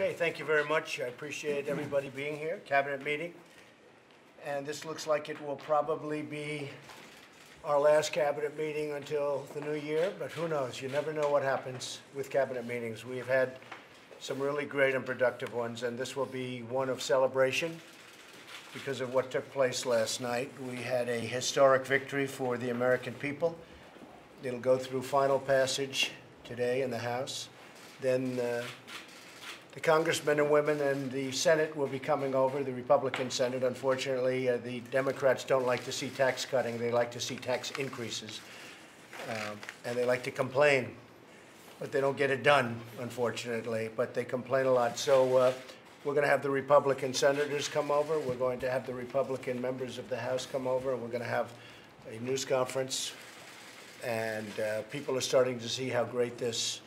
Okay, thank you very much. I appreciate everybody being here, cabinet meeting. And this looks like it will probably be our last cabinet meeting until the new year, but who knows? You never know what happens with cabinet meetings. We've had some really great and productive ones, and this will be one of celebration because of what took place last night. We had a historic victory for the American people. It'll go through final passage today in the House. Then the congressmen and women and the Senate will be coming over, the Republican Senate. Unfortunately, the Democrats don't like to see tax cutting. They like to see tax increases. And they like to complain, but they don't get it done, unfortunately. But they complain a lot. So we're going to have the Republican senators come over. We're going to have the Republican members of the House come over. We're going to have a news conference. And people are starting to see how great this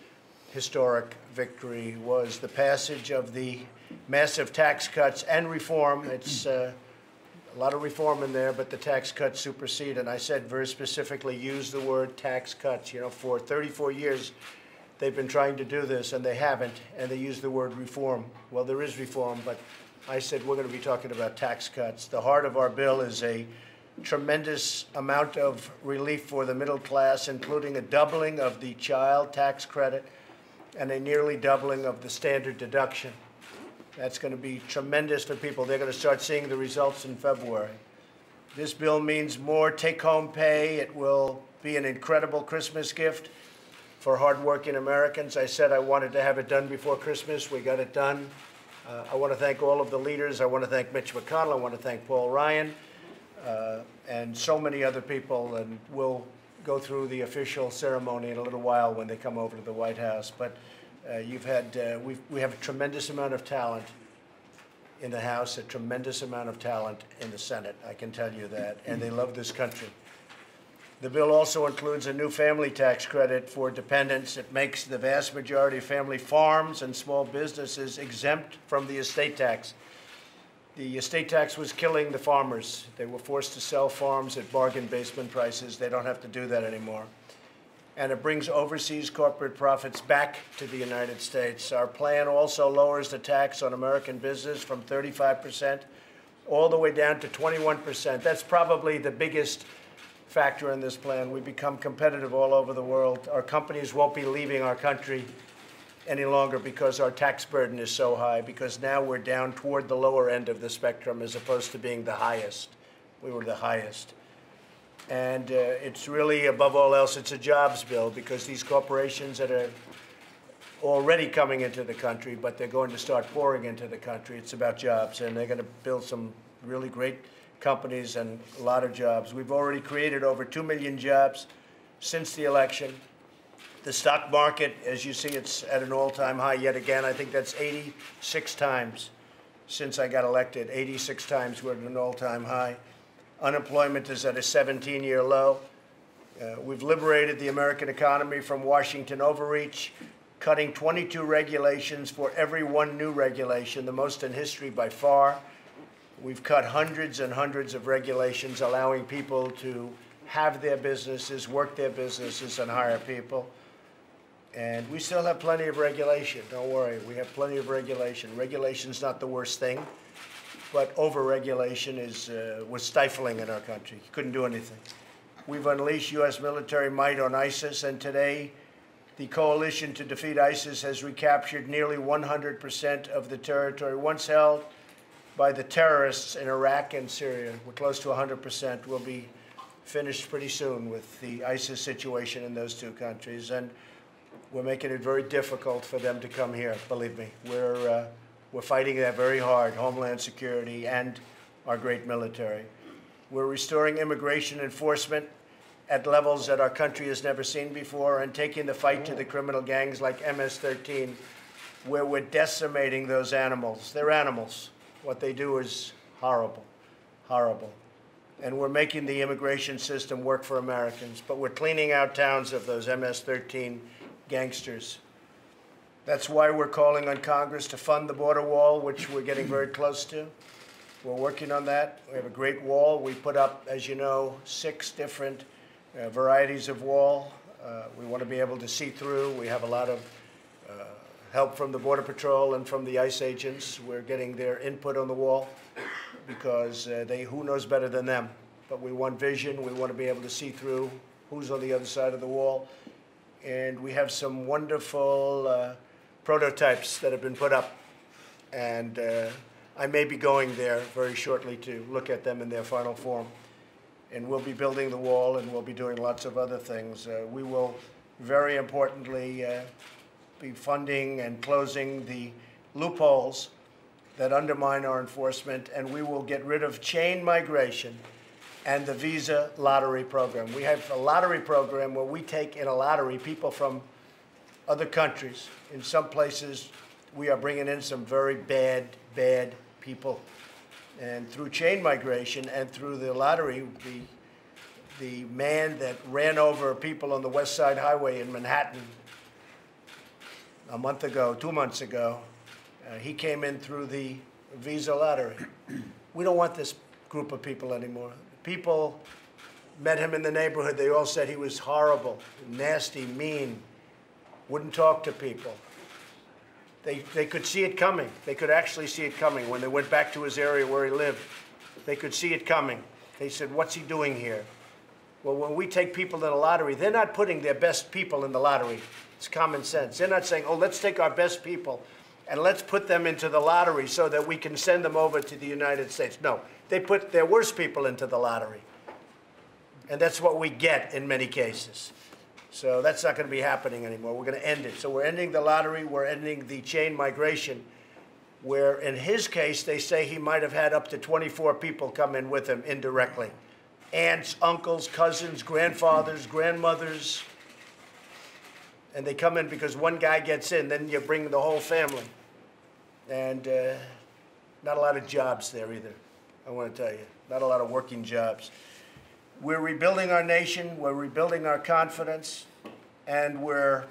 historic victory was. The passage of the massive tax cuts and reform. It's a lot of reform in there, but the tax cuts supersede. And I said very specifically, use the word tax cuts. You know, for 34 years, they've been trying to do this, and they haven't, and they use the word reform. Well, there is reform, but I said we're going to be talking about tax cuts. The heart of our bill is a tremendous amount of relief for the middle class, including a doubling of the child tax credit and a nearly doubling of the standard deduction. That's going to be tremendous for people. They're going to start seeing the results in February. This bill means more take-home pay. It will be an incredible Christmas gift for hardworking Americans. I said I wanted to have it done before Christmas. We got it done. I want to thank all of the leaders. I want to thank Mitch McConnell. I want to thank Paul Ryan and so many other people. And we'll go through the official ceremony in a little while when they come over to the White House. But we have a tremendous amount of talent in the House, a tremendous amount of talent in the Senate, I can tell you that, and they love this country. The bill also includes a new family tax credit for dependents. It makes the vast majority of family farms and small businesses exempt from the estate tax. The estate tax was killing the farmers. They were forced to sell farms at bargain basement prices. They don't have to do that anymore. And it brings overseas corporate profits back to the United States. Our plan also lowers the tax on American business from 35% all the way down to 21%. That's probably the biggest factor in this plan. We become competitive all over the world. Our companies won't be leaving our country any longer because our tax burden is so high, because now we're down toward the lower end of the spectrum as opposed to being the highest. We were the highest. And it's really, above all else, it's a jobs bill, because these corporations that are already coming into the country, but they're going to start pouring into the country, it's about jobs, and they're going to build some really great companies and a lot of jobs. We've already created over 2 million jobs since the election. The stock market, as you see, it's at an all-time high yet again. I think that's 86 times since I got elected. 86 times we're at an all-time high. Unemployment is at a 17-year low. We've liberated the American economy from Washington overreach, cutting 22 regulations for every one new regulation, the most in history by far. We've cut hundreds and hundreds of regulations, allowing people to have their businesses, work their businesses, and hire people. And we still have plenty of regulation. Don't worry, we have plenty of regulation. Regulation's not the worst thing, but over-regulation was stifling in our country. You couldn't do anything. We've unleashed U.S. military might on ISIS, and today the coalition to defeat ISIS has recaptured nearly 100% of the territory once held by the terrorists in Iraq and Syria. We're close to 100%. We'll be finished pretty soon with the ISIS situation in those two countries. And we're making it very difficult for them to come here, believe me. We're fighting that very hard, Homeland Security and our great military. We're restoring immigration enforcement at levels that our country has never seen before, and taking the fight to the criminal gangs like MS-13, where we're decimating those animals. They're animals. What they do is horrible, horrible. And we're making the immigration system work for Americans, but we're cleaning out towns of those MS-13 gangsters. That's why we're calling on Congress to fund the border wall, which we're getting very close to. We're working on that. We have a great wall. We put up, as you know, 6 different varieties of wall. We want to be able to see through. We have a lot of help from the Border Patrol and from the ICE agents. We're getting their input on the wall because who knows better than them? But we want vision. We want to be able to see through who's on the other side of the wall. And we have some wonderful prototypes that have been put up. And I may be going there very shortly to look at them in their final form. And we'll be building the wall, and we'll be doing lots of other things. We will, very importantly, be funding and closing the loopholes that undermine our enforcement, and we will get rid of chain migration and the visa lottery program. We have a lottery program where we take in a lottery people from other countries. In some places, we are bringing in some very bad people. And through chain migration and through the lottery, the man that ran over people on the West Side Highway in Manhattan a month ago, 2 months ago, he came in through the visa lottery. We don't want this group of people anymore. People met him in the neighborhood. They all said he was horrible, nasty, mean, wouldn't talk to people. They could see it coming. They could actually see it coming. When they went back to his area where he lived, they could see it coming. They said, what's he doing here? Well, when we take people to the lottery, they're not putting their best people in the lottery. It's common sense. They're not saying, oh, let's take our best people and let's put them into the lottery so that we can send them over to the United States. No, they put their worst people into the lottery. And that's what we get in many cases. So that's not going to be happening anymore. We're going to end it. So we're ending the lottery. We're ending the chain migration, where in his case, they say he might have had up to 24 people come in with him indirectly. Aunts, uncles, cousins, grandfathers, grandmothers. And they come in because one guy gets in, then you bring the whole family. And not a lot of jobs there either, I want to tell you. Not a lot of working jobs. We're rebuilding our nation, we're rebuilding our confidence, and we're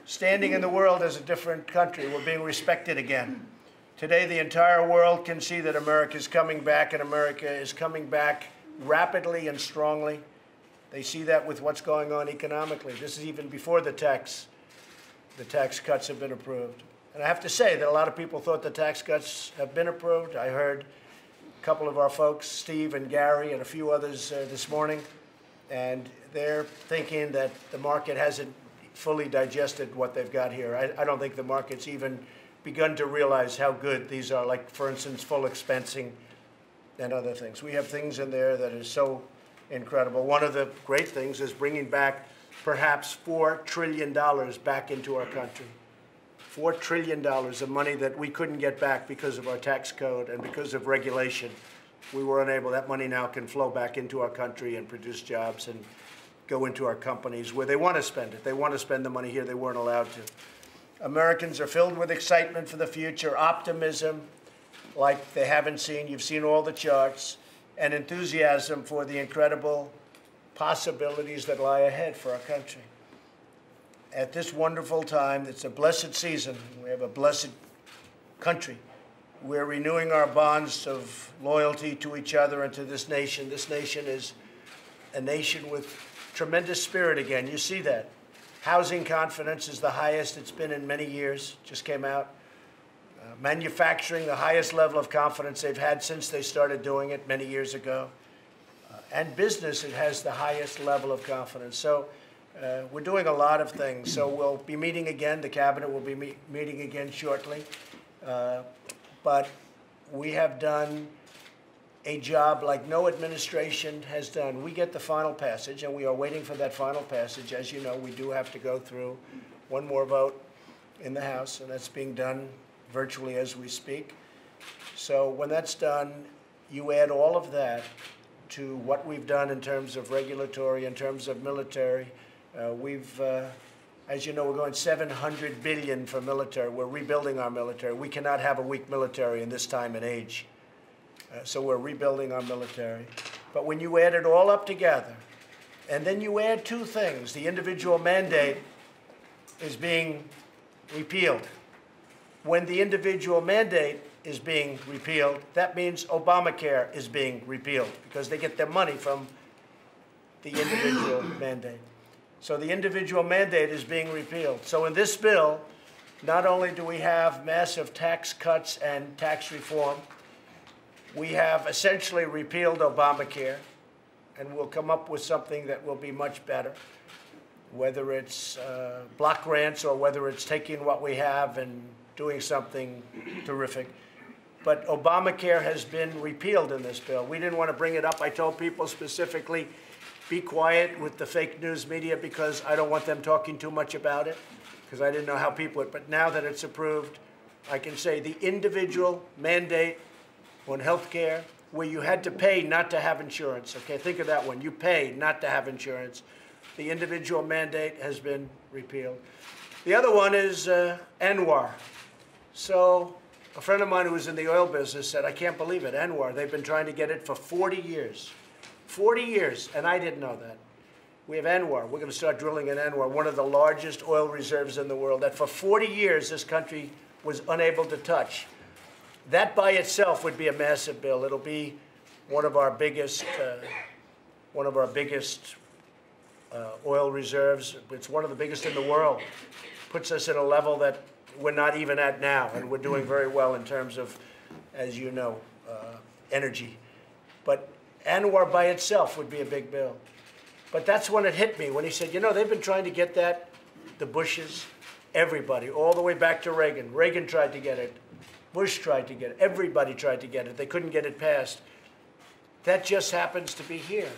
standing in the world as a different country. We're being respected again. Today, the entire world can see that America is coming back, and America is coming back rapidly and strongly. They see that with what's going on economically. This is even before the tax cuts have been approved. And I have to say that a lot of people thought the tax cuts have been approved. I heard a couple of our folks, Steve and Gary and a few others this morning, and they're thinking that the market hasn't fully digested what they've got here. I don't think the market's even begun to realize how good these are, like, for instance, full expensing and other things. We have things in there that is so incredible. One of the great things is bringing back perhaps $4 trillion back into our country. $4 trillion of money that we couldn't get back because of our tax code and because of regulation. We were unable. That money now can flow back into our country and produce jobs and go into our companies where they want to spend it. They want to spend the money here. They weren't allowed to. Americans are filled with excitement for the future, optimism like they haven't seen. You've seen all the charts, and enthusiasm for the incredible possibilities that lie ahead for our country. At this wonderful time, it's a blessed season. We have a blessed country. We're renewing our bonds of loyalty to each other and to this nation. This nation is a nation with tremendous spirit again. You see that. Housing confidence is the highest it's been in many years, just came out. Manufacturing, the highest level of confidence they've had since they started doing it many years ago. And business, it has the highest level of confidence. So we're doing a lot of things. So we'll be meeting again. The cabinet will be meeting again shortly. But we have done a job like no administration has done. We get the final passage, and we are waiting for that final passage. As you know, we do have to go through one more vote in the House, and that's being done virtually as we speak. So when that's done, you add all of that to what we've done in terms of regulatory, in terms of military. As you know, we're going $700 billion for military. We're rebuilding our military. We cannot have a weak military in this time and age. So we're rebuilding our military. But when you add it all up together, and then you add two things, the individual mandate is being repealed. When the individual mandate is being repealed, that means Obamacare is being repealed because they get their money from the individual mandate. So the individual mandate is being repealed. So in this bill, not only do we have massive tax cuts and tax reform, we have essentially repealed Obamacare, and we'll come up with something that will be much better, whether it's block grants or whether it's taking what we have and doing something terrific. But Obamacare has been repealed in this bill. We didn't want to bring it up. I told people specifically, be quiet with the fake news media because I don't want them talking too much about it, because I didn't know how people would. But now that it's approved, I can say the individual mandate on health care where you had to pay not to have insurance. Okay, think of that one. You pay not to have insurance. The individual mandate has been repealed. The other one is ANWR. So a friend of mine who was in the oil business said, I can't believe it, ANWR. They've been trying to get it for 40 years. 40 years, and I didn't know that. We have ANWR. We're going to start drilling in ANWR, one of the largest oil reserves in the world that for 40 years this country was unable to touch. That by itself would be a massive bill. It'll be one of our biggest oil reserves. It's one of the biggest in the world. Puts us at a level that we're not even at now, and we're doing very well in terms of, as you know, energy. But ANWR by itself would be a big bill. But that's when it hit me, when he said, you know, they've been trying to get that, the Bushes, everybody, all the way back to Reagan. Reagan tried to get it. Bush tried to get it. Everybody tried to get it. They couldn't get it passed. That just happens to be here.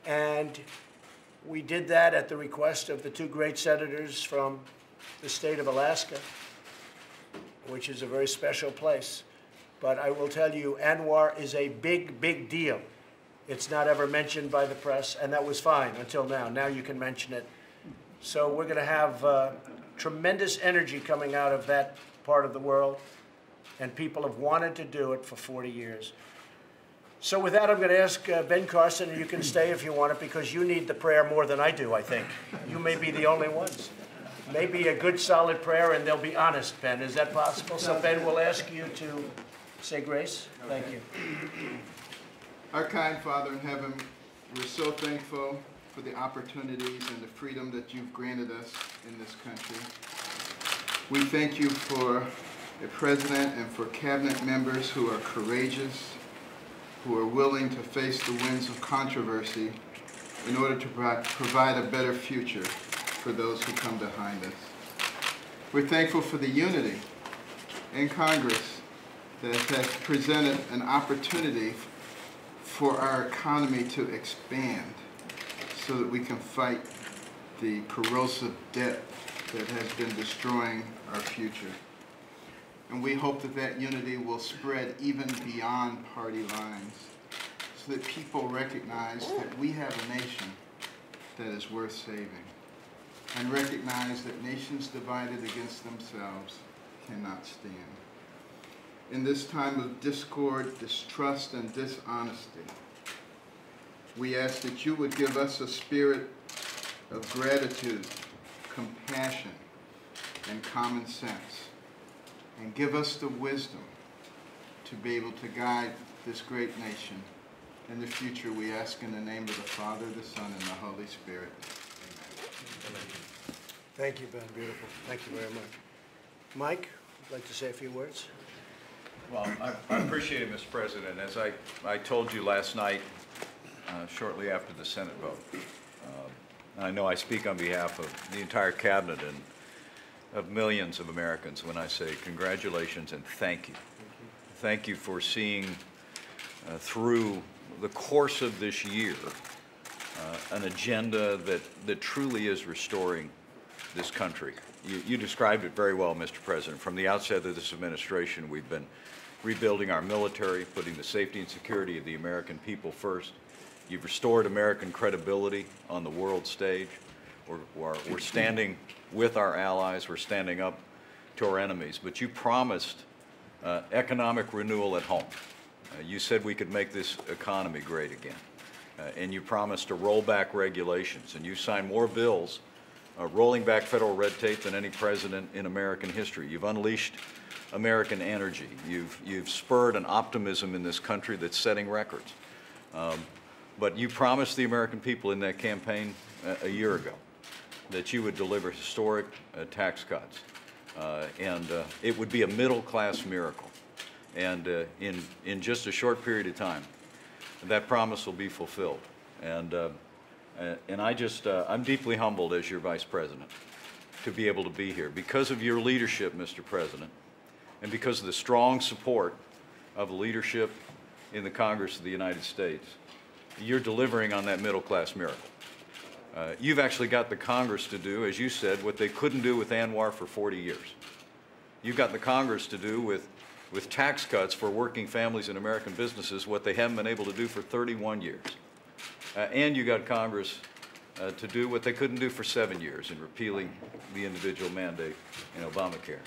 And we did that at the request of the two great senators from the state of Alaska, which is a very special place. But I will tell you, ANWR is a big, big deal. It's not ever mentioned by the press, and that was fine until now. Now you can mention it. So we're going to have tremendous energy coming out of that part of the world, and people have wanted to do it for 40 years. So with that, I'm going to ask Ben Carson, and you can stay if you want it, because you need the prayer more than I do, I think. You may be the only ones. Maybe a good, solid prayer, and they'll be honest, Ben. Is that possible? So, Ben, we'll ask you to say grace. Thank you. Our kind Father in heaven, we're so thankful for the opportunities and the freedom that you've granted us in this country. We thank you for the President and for cabinet members who are courageous, who are willing to face the winds of controversy in order to provide a better future for those who come behind us. We're thankful for the unity in Congress that has presented an opportunity for our economy to expand so that we can fight the corrosive debt that has been destroying our future. And we hope that that unity will spread even beyond party lines so that people recognize that we have a nation that is worth saving, and recognize that nations divided against themselves cannot stand. In this time of discord, distrust, and dishonesty, we ask that you would give us a spirit of gratitude, compassion, and common sense, and give us the wisdom to be able to guide this great nation. In the future, we ask in the name of the Father, the Son, and the Holy Spirit. Amen. Thank you, Ben. Beautiful. Thank you very much. Mike, would like to say a few words? Well, I appreciate it, Mr. President. As I told you last night, shortly after the Senate vote, I know I speak on behalf of the entire cabinet and of millions of Americans when I say congratulations and thank you. Thank you for seeing through the course of this year an agenda that truly is restoring this country. You described it very well, Mr. President. From the outset of this administration, we've been rebuilding our military, putting the safety and security of the American people first. You've restored American credibility on the world stage. We're standing with our allies. We're standing up to our enemies. But you promised economic renewal at home. You said we could make this economy great again. And you promised to roll back regulations. And you signed more bills rolling back federal red tape than any president in American history. You've unleashed American energy. You've spurred an optimism in this country that's setting records. But you promised the American people in that campaign a year ago that you would deliver historic tax cuts, and it would be a middle-class miracle. And in just a short period of time, that promise will be fulfilled. And I'm deeply humbled as your Vice President to be able to be here because of your leadership, Mr. President, and because of the strong support of the leadership in the Congress of the United States. You're delivering on that middle-class miracle. You've actually got the Congress to do, as you said, what they couldn't do with Anwar for 40 years. You've got the Congress to do with tax cuts for working families and American businesses what they haven't been able to do for 31 years. And you got Congress to do what they couldn't do for 7 years in repealing the individual mandate in Obamacare.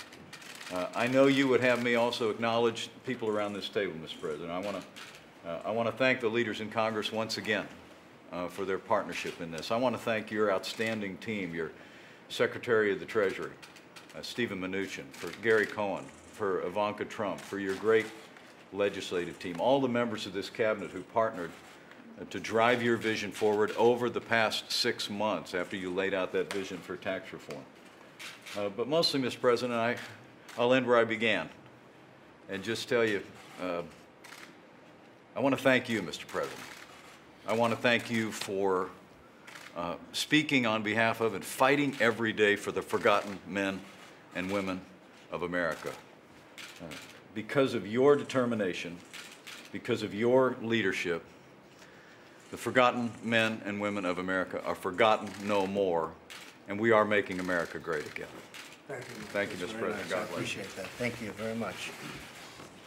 I know you would have me also acknowledge people around this table, Mr. President. I want to thank the leaders in Congress once again for their partnership in this. I want to thank your outstanding team, your Secretary of the Treasury, Stephen Mnuchin, for Gary Cohn, for Ivanka Trump, for your great legislative team, all the members of this cabinet who partnered to drive your vision forward over the past 6 months after you laid out that vision for tax reform. But mostly, Mr. President, I'll end where I began and just tell you, I want to thank you, Mr. President. I want to thank you for speaking on behalf of and fighting every day for the forgotten men and women of America. Because of your determination, because of your leadership, the forgotten men and women of America are forgotten no more, and we are making America great again. Thank you, Mr. President. God bless you. I appreciate that. Thank you very much.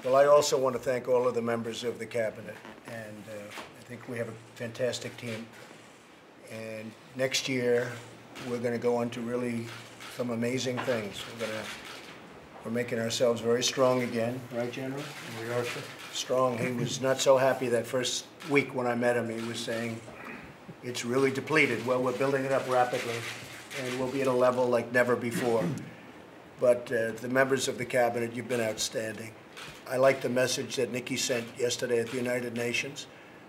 Well, I also want to thank all of the members of the cabinet, and I think we have a fantastic team. And next year, we're going to go on to really some amazing things. We're making ourselves very strong again, right, General? We are strong. He was not so happy that first week when I met him. He was saying it's really depleted. Well, we're building it up rapidly, and we'll be at a level like never before. But the members of the cabinet, you've been outstanding. I like the message that Nikki sent yesterday at the United Nations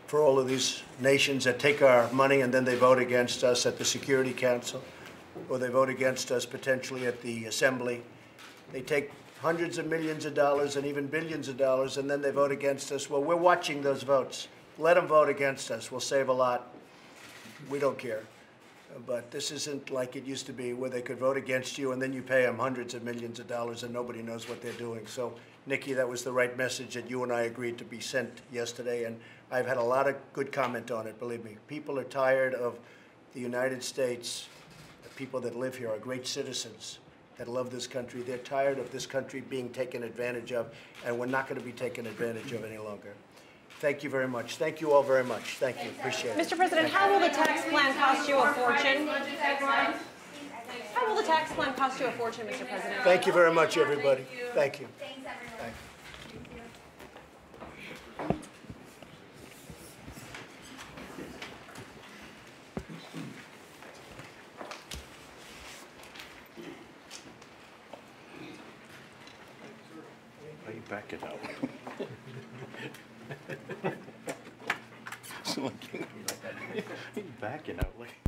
for all of these nations that take our money and then they vote against us at the Security Council, or they vote against us potentially at the Assembly. They take hundreds of millions of dollars and even billions of dollars, and then they vote against us. Well, we're watching those votes. Let them vote against us. We'll save a lot. We don't care. But this isn't like it used to be, where they could vote against you and then you pay them hundreds of millions of dollars and nobody knows what they're doing. So, Nikki, that was the right message that you and I agreed to be sent yesterday, and I've had a lot of good comment on it, believe me. People are tired of the United States. The people that live here are great citizens that love this country. They're tired of this country being taken advantage of, and we're not going to be taken advantage of any longer. Thank you very much. Thank you all very much. Thank you. Appreciate it. Mr. President, how will the tax plan cost you a fortune? How will the tax plan cost you a fortune, Mr. President? Thank you very much, everybody. Thank you. Thanks, everyone. Thank Why are you backing out? Backing out like.